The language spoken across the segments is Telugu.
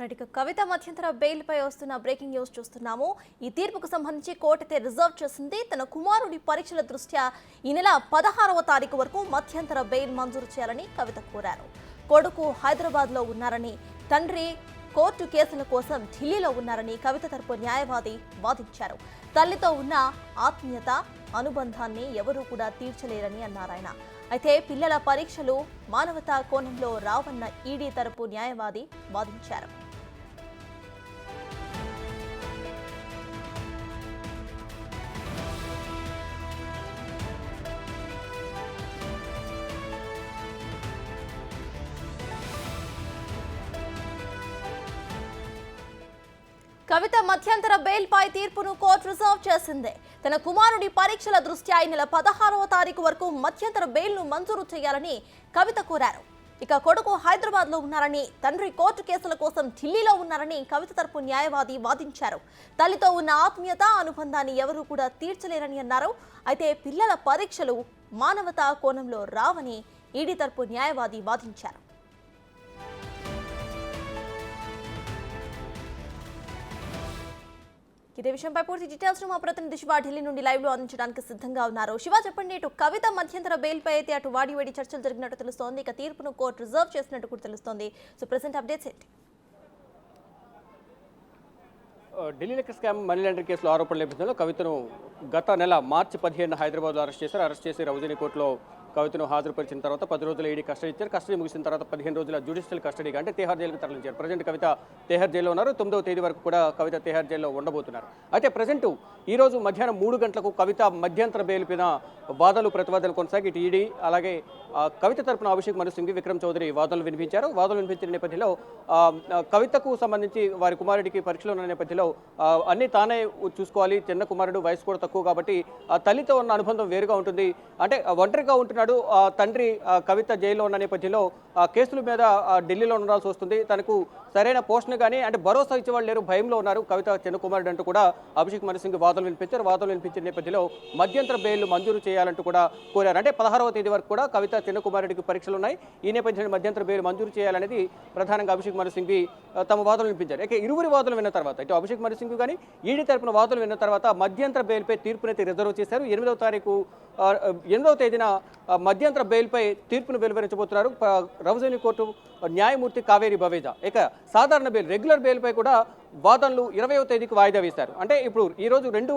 రైట్ కవిత మధ్యంతర బెయిల్ పై వస్తున్న బ్రేకింగ్ న్యూస్ చూస్తున్నాము. ఈ తీర్పుకు సంబంధించి కోర్టు అయితే రిజర్వ్ చేసింది. తన కుమారుడి పరీక్షల దృష్ట్యా ఈ నెల 16వ తారీఖు వరకు మధ్యంతర బెయిల్ మంజూరు చేయాలని కవిత కోరారు. కొడుకు హైదరాబాద్ లో ఉన్నారని, తండ్రి కోర్టు కేసుల కోసం ఢిల్లీలో ఉన్నారని కవిత తరపు న్యాయవాది వాదించారు. తల్లితో ఉన్న ఆత్మీయత అనుబంధాన్ని ఎవరూ కూడా తీర్చలేరని అన్నారాయన. అయితే పిల్లల పరీక్షలు మానవతా కోణంలో రావన్న ఈడీ తరపు న్యాయవాది వాదించారు. కవిత మధ్యంతర బెయిల్ పై తీర్పును కోర్టు రిజర్వ్ చేసింది. తన కుమారుడి పరీక్షల దృష్ట్యా ఈ నెల 16వ తారీఖు వరకు మధ్యంతర బెయిల్ను మంజూరు చేయాలని కవిత కోరారు. ఇక కొడుకు హైదరాబాద్ లో ఉన్నారని, తండ్రి కోర్టు కేసుల కోసం ఢిల్లీలో ఉన్నారని కవిత తరపు న్యాయవాది వాదించారు. తల్లితో ఉన్న ఆత్మీయత అనుబంధాన్ని ఎవరూ కూడా తీర్చలేరని అన్నారు. అయితే పిల్లల పరీక్షలు మానవతా కోణంలో రావని ఈడీ తరపు న్యాయవాది వాదించారు. ఇదే విషయంపై పూర్తి డీటెయిల్స్ మా ప్రతినిధి శివ ఢిల్లీ నుండి లైవ్ లో అందించడానికి సిద్ధంగా ఉన్నారు. శివ, చెప్పండి, ఇటు కవిత మధ్యంతర బెయిల్ పై అయితే అటు వాడి చర్చలు జరిగినట్టు తెలుస్తోంది. ఇక తీర్పును కోర్టు రిజర్వ్ చేసినట్టు కూడా తెలుస్తోంది. సో ప్రెసెంట్ అప్డేట్స్ ఏంటి? Delhi liquor scam money laundering కేసులో ఆరోపణల నేపథ్యంలో కవితను గత నెల మార్చి 15 హైదరాబాద్లో అరెస్ట్ చేశారు. అరెస్ట్ చేసి రౌజనీ కోర్టులో కవితను హాజరుపరిచిన తర్వాత 10 రోజుల ఈడీ కస్టడీ ఇచ్చారు. కస్టడీ ముగిసిన తర్వాత 15 రోజుల జ్యుడిషియల్ కస్టడీగా అంటే తిహార్ జైలుకు తరలించారు. ప్రజెంట్ కవిత తిహార్ జైల్లో ఉన్నారు. 9వ తేదీ వరకు కూడా కవిత తిహార్ జైల్లో ఉండబోతున్నారు. అయితే ప్రజెంట్ ఈ రోజు మధ్యాహ్నం 3 గంటలకు కవిత మధ్యంతర బెయిల్ పైన వాదనలు ప్రతివాదనలు కొనసాగి ఇటు ఈడీ అలాగే కవిత తరపున అభిషేక్ మను సింఘవి, విక్రమ్ చౌదరి వాదనలు వినిపించారు. వాదనలు వినిపించిన నేపథ్యంలో కవితకు సంబంధించి వారి కుమారుడికి పరీక్షలు ఉన్న నేపథ్యంలో అన్ని తానే చూసుకోవాలి. చిన్న కుమారుడు, వయసు కూడా తక్కువ కాబట్టి తల్లితో ఉన్న అనుబంధం వేరుగా ఉంటుంది. అంటే ఒంటరిగా ఉంటున్నాడు. తండ్రి కవిత జైల్లో ఉన్న నేపథ్యంలో కేసుల మీద ఢిల్లీలో ఉండాల్సి వస్తుంది. తనకు సరైన పోషణ కానీ అంటే భరోసా ఇచ్చేవాళ్ళు లేరు, భయంలో ఉన్నారు కవిత చిన్న కుమారుడు అంటూ కూడా అభిషేక్ మను సింఘవి వాదనలు వినిపించారు. వాదనలు వినిపించిన నేపథ్యంలో మధ్యంతర బెయిల్ మంజూరు చేయాలంటూ కూడా కోరారు. అంటే 16వ తేదీ వరకు కూడా కవిత చిన్న కుమారుడికి పరీక్షలు ఉన్నాయి. ఈ నేపథ్యంలో మధ్యంతర బెయిల్ మంజూరు చేయాలనేది ప్రధానంగా అభిషేక్ మను సింఘవి తమ వాదనలు వినిపించారు. ఇక ఇరువురి వాదనలు విన్న తర్వాత ఇటు అభిషేక్ మను సింఘవి కానీ ఈడీ తరపున వాదనలు విన్న తర్వాత మధ్యంతర బెయిల్పై తీర్పునైతే రిజర్వ్ చేశారు. 8వ తేదీన మధ్యంతర బెయిల్పై తీర్పును వెలువరించబోతున్నారు రౌజనీ కోర్టు న్యాయమూర్తి కావేరి బవేజా. ఇక సాధారణ బెయిల్, రెగ్యులర్ బెయిల్పై కూడా వాదనలు 20వ తేదీకి వాయిదా వేశారు. అంటే ఇప్పుడు ఈరోజు 2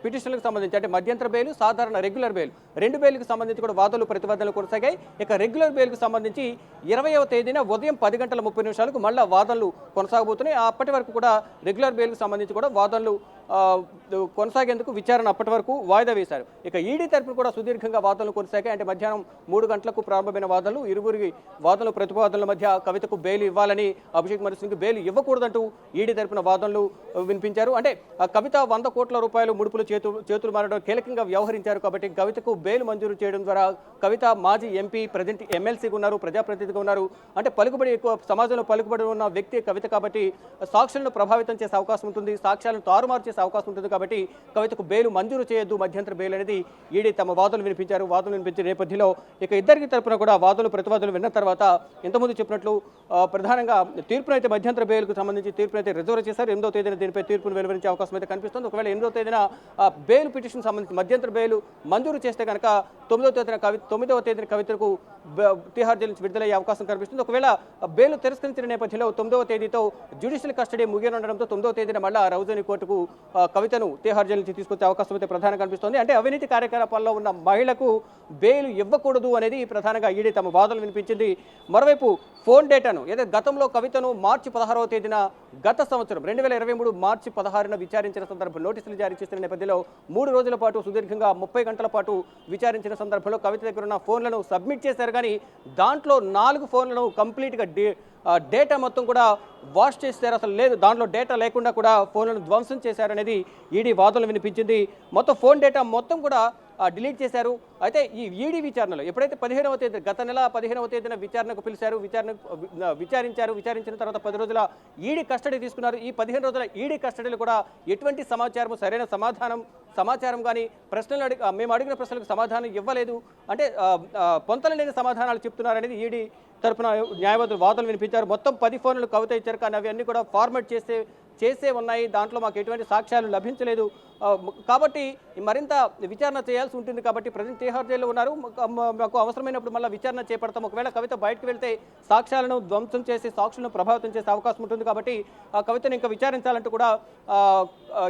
పిటిషన్లకు సంబంధించి అంటే మధ్యంతర బెయిల్, సాధారణ రెగ్యులర్ బెయిల్ 2 బెయిల్కి సంబంధించి కూడా వాదనలు ప్రతివాదనలు కొనసాగాయి. ఇక రెగ్యులర్ బెయిల్కి సంబంధించి 20వ తేదీన ఉదయం 10:30 మళ్ళీ వాదనలు కొనసాగబోతున్నాయి. అప్పటి వరకు కూడా రెగ్యులర్ బెయిల్కి సంబంధించి కూడా వాదనలు కొనసాగేందుకు విచారణ అప్పటి వరకు వాయిదా వేశారు. ఇక ఈడీ తరపున కూడా సుదీర్ఘంగా వాదనలు కొనసాగాయి. అంటే మధ్యాహ్నం 3 గంటలకు ప్రారంభమైన వాదనలు, ఇరువురికి వాదనలు ప్రతివాదనల మధ్య కవితకు బెయిల్ ఇవ్వాలని, అభిషేక్ మను సింఘవి బెయిల్ ఇవ్వకూడదంటూ ఈడీ తరపున వాదనలు వినిపించారు. అంటే కవిత 100 కోట్ల రూపాయలు ముడుపులు చేతులు మారడం కీలకంగా వ్యవహరించారు కాబట్టి కవితకు బెయిల్ మంజూరు చేయడం ద్వారా కవిత మాజీ ఎంపీ, ప్రజెంట్ ఎమ్మెల్సీగా ఉన్నారు, ప్రజాప్రతినిధిగా ఉన్నారు. అంటే పలుకుబడి ఎక్కువ, సమాజంలో పలుకుబడి ఉన్న వ్యక్తి కవిత కాబట్టి సాక్షులను ప్రభావితం చేసే అవకాశం ఉంటుంది, సాక్ష్యాలను తారుమారు చేసే అవకాశం ఉంటుంది. కాబట్టి కవితకు బెయిల్ మంజూరు చేయొద్దు, మధ్యంతర బెయిల్ అనేది ఈడీ తమ వాదనలు వినిపించారు. వాదనలు వినిపించిన నేపథ్యంలో ఇక ఇద్దరికి తరపున కూడా వాదనలు ప్రతివాదనలు విన్న తర్వాత ఇంతకుముందు చెప్పినట్లు ప్రధానంగా తీర్పునైతే మధ్యంతర బెయిల్కు సంబంధించి తీర్పునైతే రిజర్వ్ చేశారు. 8వ తేదీన దీనిపై తీర్పును వెలువరించే అవకాశం అయితే కనిపిస్తుంది. ఒకవేళ 8వ తేదీన బెయిల్ పిటిషన్ సంబంధించి మధ్యంతర బెయిల్ మంజూరు చేస్తే కనుక 9వ తేదీన కవితకు తిహార్ జైలు నుంచి విడుదలయ్యే అవకాశం కనిపిస్తుంది. ఒకవేళ బెయిల్ తిరస్కరించిన నేపథ్యంలో 9వ తేదీతో జ్యుడిషియల్ కస్టడీ ముగియనుండడంతో 9వ తేదీన మళ్ళా రౌజనీ కోర్టుకు కవితను తిహార్ జైలు నుంచి తీసుకొచ్చే అవకాశం అయితే ప్రధానంగా కనిపిస్తుంది. అంటే అవినీతి కార్యకలాపాల్లో ఉన్న మహిళకు బెయిల్ ఇవ్వకూడదు అనేది ప్రధానంగా ఈడీ తమ వాదనలు వినిపించింది. మరోవైపు ఫోన్ డేటాను ఏదైతే గతంలో కవితను మార్చి 16వ తేదీన గత సంవత్సరం 2023 మార్చి 16న విచారించిన సందర్భంలో నోటీసులు జారీ చేసిన నేపథ్యంలో 3 రోజుల పాటు సుదీర్ఘంగా 30 గంటల పాటు విచారించిన సందర్భంలో కవిత దగ్గర ఉన్న ఫోన్లను సబ్మిట్ చేశారు. కానీ దాంట్లో 4 ఫోన్లను కంప్లీట్గా డేటా మొత్తం కూడా వాష్ చేశారు. అసలు లేదు, దాంట్లో డేటా లేకుండా కూడా ఫోన్లను ధ్వంసం చేశారనేది ఈడీ వాదనలు వినిపించింది. మొత్తం ఫోన్ డేటా మొత్తం కూడా డిలీట్ చేశారు. అయితే ఈ ఈడీ విచారణలో ఎప్పుడైతే 15వ తేదీ గత నెల 15వ తేదీన విచారణకు పిలిచారు, విచారించిన తర్వాత 10 రోజుల ఈడీ కస్టడీ తీసుకున్నారు. ఈ 15 రోజుల ఈడీ కస్టడీలో కూడా ఎటువంటి సమాచారం, సరైన సమాచారం కానీ మేము అడిగిన ప్రశ్నలకు సమాధానం ఇవ్వలేదు, అంటే పొంతలు లేని సమాధానాలు చెప్తున్నారనేది ఈడీ తరపున న్యాయవాదులు వాదనలు వినిపించారు. మొత్తం 10 ఫోన్లు కవిత ఇచ్చారు, కానీ అవి అన్ని కూడా ఫార్మాట్ చేసే ఉన్నాయి. దాంట్లో మాకు ఎటువంటి సాక్ష్యాలు లభించలేదు. కాబట్టి మరింత విచారణ చేయాల్సి ఉంటుంది. కాబట్టి ప్రజెంట్ తిహార్ జైల్లో ఉన్నారు. మాకు అవసరమైనప్పుడు మళ్ళీ విచారణ చేపడతాం. ఒకవేళ కవిత బయటకు వెళ్తే సాక్ష్యాలను ధ్వంసం చేసి సాక్షులను ప్రభావితం చేసే అవకాశం ఉంటుంది. కాబట్టి ఆ కవితను ఇంకా విచారించాలంటూ కూడా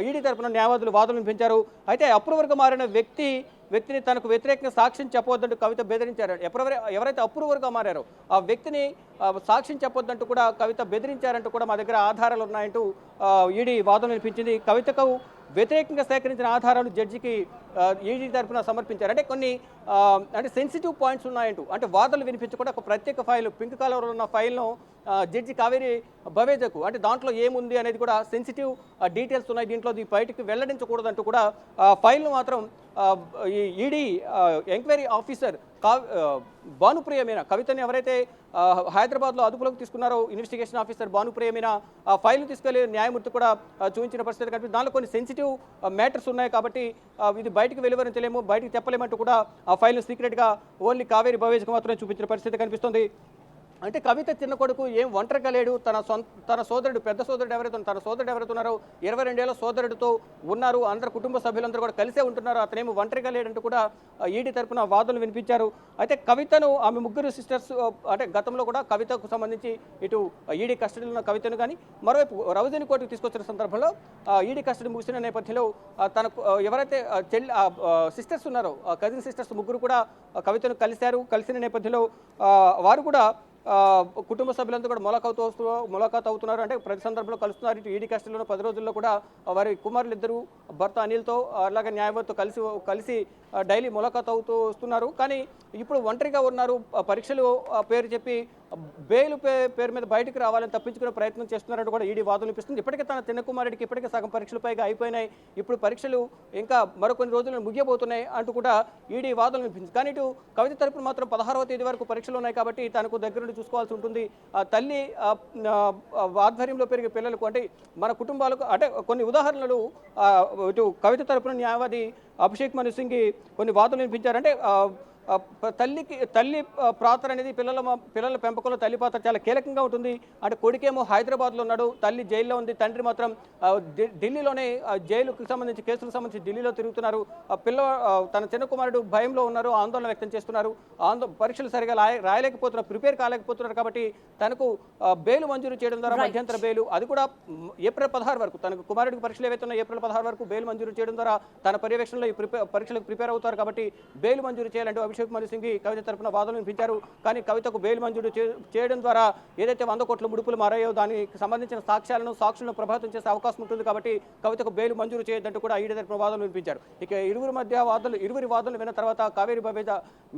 ఈడీ తరపున న్యాయవాదులు వాదనలు వినిపించారు. అయితే అప్రూవర్గా మారిన వ్యక్తిని తనకు వ్యతిరేకంగా సాక్ష్యం చెప్పవద్దంటూ కవిత బెదిరించారు. ఎవరైతే అప్రూవర్గా మారారో ఆ వ్యక్తిని సాక్ష్యం చెప్పొద్దంటూ కూడా కవిత బెదిరించారంటూ కూడా మా దగ్గర ఆధారాలు ఉన్నాయంటూ ఈడీ వాదన వినిపించింది. కవితకు వ్యతిరేకంగా సేకరించిన ఆధారాలు జడ్జికి ఈడీ తరఫున సమర్పించారు. అంటే కొన్ని అంటే సెన్సిటివ్ పాయింట్స్ ఉన్నాయంటూ, అంటే వాదనలు వినిపించకుండా ఒక ప్రత్యేక ఫైల్, పింక్ కలర్లో ఉన్న ఫైల్ను జడ్జి కావేరి బవేజకు, అంటే దాంట్లో ఏముంది అనేది కూడా సెన్సిటివ్ డీటెయిల్స్ ఉన్నాయి, దీంట్లో బయటికి వెల్లడించకూడదంటూ కూడా ఫైల్ను మాత్రం ఈ ED enquiry officer Bhanupriya Meena, కవితని ఎవరైతే హైదరాబాద్లో అదుపులోకి తీసుకున్నారో ఇన్వెస్టిగేషన్ ఆఫీసర్ భానుప్రియ మీనా ఆ ఫైల్ను తీసుకెళ్లి న్యాయమూర్తి కూడా చూపించిన పరిస్థితి కనిపిస్తుంది. దానిలో కొన్ని సెన్సిటివ్ మ్యాటర్స్ ఉన్నాయి కాబట్టి ఇది బయటకు వెలువరించలేము, బయటకు చెప్పలేమంటూ కూడా ఆ ఫైల్ను సీక్రెట్గా ఓన్లీ కావేరి బవేజ్కి మాత్రమే చూపించిన పరిస్థితి కనిపిస్తుంది. అంటే కవిత చిన్న కొడుకు ఏం ఒంటరిగా లేడు, తన సోదరుడు, పెద్ద సోదరుడు ఎవరైతే ఉన్నారో 22 ఏళ్ల సోదరుడితో ఉన్నారు, అందరు కుటుంబ సభ్యులందరూ కూడా కలిసే ఉంటున్నారు, అతనేమో ఒంటరిగా లేడంటూ కూడా ఈడీ తరపున వాదనలు వినిపించారు. అయితే కవితను, ఆమె ముగ్గురు సిస్టర్స్, అంటే గతంలో కూడా కవితకు సంబంధించి ఇటు ఈడీ కస్టడీలో ఉన్న కవితను కానీ మరోవైపు రౌజని కోర్టుకు తీసుకొచ్చిన సందర్భంలో ఈడీ కస్టడీ ముగిసిన నేపథ్యంలో తనకు ఎవరైతే సిస్టర్స్ ఉన్నారో కజిన్ సిస్టర్స్ ముగ్గురు కూడా కవితను కలిసిన నేపథ్యంలో వారు కూడా కుటుంబ సభ్యులంతా కూడా ములాఖాత్ అవుతున్నారు. అంటే ప్రతి సందర్భంలో కలుస్తున్నారు. ఇటు ఈడీ కస్టడీలో 10 రోజుల్లో కూడా వారి కుమారులు ఇద్దరు, భర్త అనిల్తో అలాగే న్యాయవాదితో కలిసి డైలీ ములాఖాత్ అవుతూ వస్తున్నారు. కానీ ఇప్పుడు ఒంటరిగా ఉన్నారు. పరీక్షలు పేరు చెప్పి బెయిల్ పేరు మీద బయటకు రావాలని తప్పించుకునే ప్రయత్నం చేస్తున్నారంటూ కూడా ఈడీ వాదనలు వినిపిస్తుంది. ఇప్పటికే తన చిన్న కుమారుడికి ఇప్పటికే సగం పరీక్షలు పైగా అయిపోయినాయి, ఇప్పుడు పరీక్షలు ఇంకా మరికొన్ని రోజులు ముగియబోతున్నాయి అంటూ కూడా ఈడీ వాదనలు వినిపించింది. కానీ ఇటు కవిత తరపున మాత్రం 16వ తేదీ వరకు పరీక్షలు ఉన్నాయి కాబట్టి తనకు దగ్గర నుండి చూసుకోవాల్సి ఉంటుంది. తల్లి ఆధ్వర్యంలో పెరిగే పిల్లలకు, అంటే మన కుటుంబాలకు, అంటే కొన్ని ఉదాహరణలు ఇటు కవిత తరపున న్యాయవాది అభిషేక్ మను సింగ్ కొన్ని వాదనలు వినిపించారు. అంటే తల్లి పాత్ర అనేది పిల్లల పెంపకంలో తల్లి పాత్ర చాలా కీలకంగా ఉంటుంది. అంటే కొడుకేమో హైదరాబాద్లో ఉన్నాడు, తల్లి జైల్లో ఉంది, తండ్రి మాత్రం ఢిల్లీలోనే జైలుకు సంబంధించి కేసులకు సంబంధించి ఢిల్లీలో తిరుగుతున్నారు. తన చిన్న కుమారుడు భయంలో ఉన్నారు, ఆందోళన వ్యక్తం చేస్తున్నారు, పరీక్షలు సరిగా రాయలేకపోతున్నారు, ప్రిపేర్ కాలేకపోతున్నారు. కాబట్టి తనకు బెయిల్ మంజూరు చేయడం ద్వారా మధ్యంతర బెయిల్, అది కూడా ఏప్రిల్ 16 వరకు, తనకు కుమారుడికి పరీక్షలు ఏవైతే ఉన్నాయో ఏప్రిల్ 16 వరకు బెయిల్ మంజూరు చేయడం ద్వారా తన పర్యవేక్షణలో పరీక్షలకు ప్రిపేర్ అవుతారు. కాబట్టి బెయిల్ మంజూరు చేయాలంటే అభిషేక్ మను సింగ్ కవిత తరపున వాదనలు వినిపించారు. కానీ కవితకు బెయిల్ మంజూరు చేయడం ద్వారా ఏదైతే 100 కోట్ల ముడుపులు మారాయో దానికి సంబంధించిన సాక్షులను ప్రభావితం చేసే అవకాశం ఉంటుంది. కాబట్టి కవితకు బెయిల్ మంజూరు చేయొద్దంటూ కూడా ఈడీ తరపున వాదనలు వినిపించారు. ఇక ఇరువురి వాదనలు విన్న తర్వాత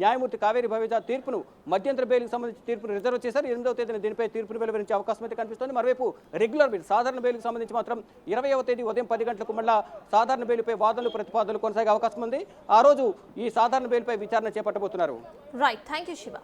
న్యాయమూర్తి కావేరి బవేజా తీర్పును, మధ్యంతర బెయిల్కి సంబంధించి తీర్పును రిజర్వ్ చేశారు. 8వ తేదీన దీనిపై తీర్పును వెలువరించే అవకాశం అయితే కనిపిస్తుంది. మరోవైపు రెగ్యులర్ బెయిల్, సాధారణ బెయిల్కి సంబంధించి మాత్రం 20వ తేదీ ఉదయం 10 గంటలకు మళ్ళా సాధారణ బెయిల్పై వాదనలు ప్రతిపాదనలు కొనసాగే అవకాశం ఉంది. ఆ రోజు ఈ సాధారణ బెయిల్పై విచారణ చేపట్టబోతున్నారు. Right, thank you Shiva.